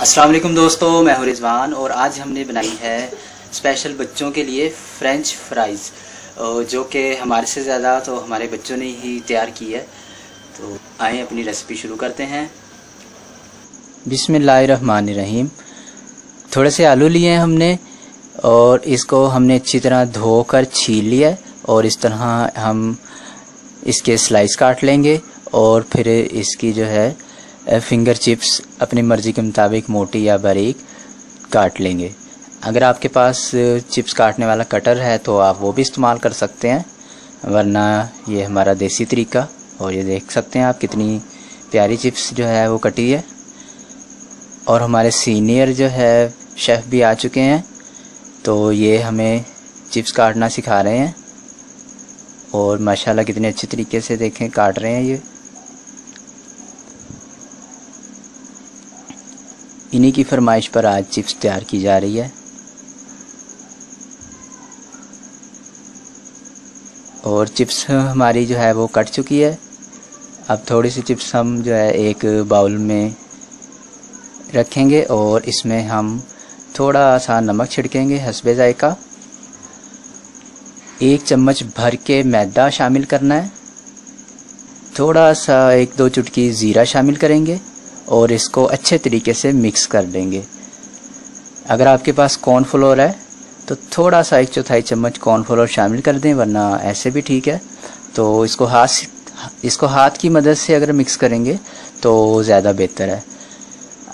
अस्सलाम वालेकुम दोस्तों, मैं हूं रिजवान और आज हमने बनाई है स्पेशल बच्चों के लिए फ्रेंच फ्राइज़, जो कि हमारे से ज़्यादा तो हमारे बच्चों ने ही तैयार की है। तो आए अपनी रेसिपी शुरू करते हैं। बिस्मिल्लाहिर्रहमानिर्रहीम। थोड़े से आलू लिए हैं हमने और इसको हमने अच्छी तरह धोकर छील लिया और इस तरह हम इसके स्लाइस काट लेंगे और फिर इसकी जो है फिंगर चिप्स अपनी मर्ज़ी के मुताबिक मोटी या बारीक काट लेंगे। अगर आपके पास चिप्स काटने वाला कटर है तो आप वो भी इस्तेमाल कर सकते हैं, वरना ये हमारा देसी तरीका। और ये देख सकते हैं आप कितनी प्यारी चिप्स जो है वो कटी है। और हमारे सीनियर जो है शेफ़ भी आ चुके हैं, तो ये हमें चिप्स काटना सिखा रहे हैं और माशाल्लाह कितने अच्छे तरीके से देखें काट रहे हैं। ये इन्हीं की फरमाइश पर आज चिप्स तैयार की जा रही है। और चिप्स हमारी जो है वो कट चुकी है। अब थोड़ी सी चिप्स हम जो है एक बाउल में रखेंगे और इसमें हम थोड़ा सा नमक छिड़केंगे हस्बे जायका। 1 चम्मच भर के मैदा शामिल करना है। थोड़ा सा 1-2 चुटकी ज़ीरा शामिल करेंगे और इसको अच्छे तरीके से मिक्स कर देंगे। अगर आपके पास कॉर्नफ्लोर है तो थोड़ा सा 1/4 चम्मच कॉर्नफ्लोर शामिल कर दें, वरना ऐसे भी ठीक है। तो इसको हाथ की मदद से अगर मिक्स करेंगे तो ज़्यादा बेहतर है।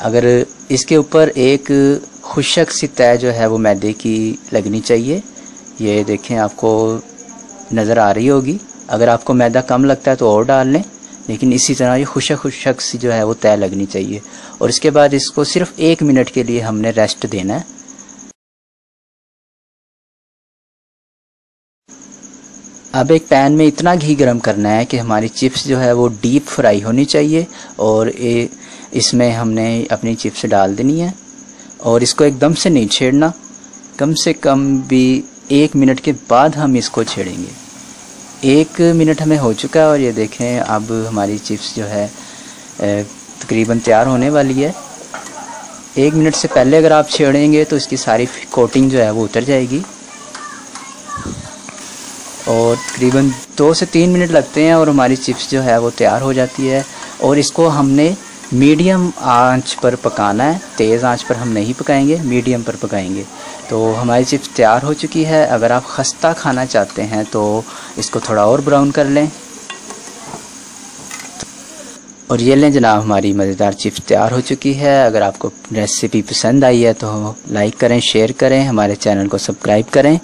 अगर इसके ऊपर एक खुशक सी तय जो है वो मैदे की लगनी चाहिए। ये देखें, आपको नज़र आ रही होगी। अगर आपको मैदा कम लगता है तो और डाल लें, लेकिन इसी तरह ये खुशक सी जो है वो तय लगनी चाहिए। और इसके बाद इसको सिर्फ 1 मिनट के लिए हमने रेस्ट देना है। अब एक पैन में इतना घी गरम करना है कि हमारी चिप्स जो है वो डीप फ्राई होनी चाहिए और इसमें हमने अपनी चिप्स डाल देनी है और इसको एकदम से नहीं छेड़ना। कम से कम भी 1 मिनट के बाद हम इसको छेड़ेंगे। 1 मिनट हमें हो चुका है और ये देखें अब हमारी चिप्स जो है तकरीबन तैयार होने वाली है। 1 मिनट से पहले अगर आप छेड़ेंगे तो इसकी सारी कोटिंग जो है वो उतर जाएगी। और तकरीबन 2 से 3 मिनट लगते हैं और हमारी चिप्स जो है वो तैयार हो जाती है। और इसको हमने मीडियम आंच पर पकाना है, तेज़ आंच पर हम नहीं पकाएंगे, मीडियम पर पकाएंगे। तो हमारी चिप्स तैयार हो चुकी है। अगर आप खस्ता खाना चाहते हैं तो इसको थोड़ा और ब्राउन कर लें। और ये लें जनाब, हमारी मज़ेदार चिप्स तैयार हो चुकी है। अगर आपको रेसिपी पसंद आई है तो लाइक करें, शेयर करें, हमारे चैनल को सब्सक्राइब करें।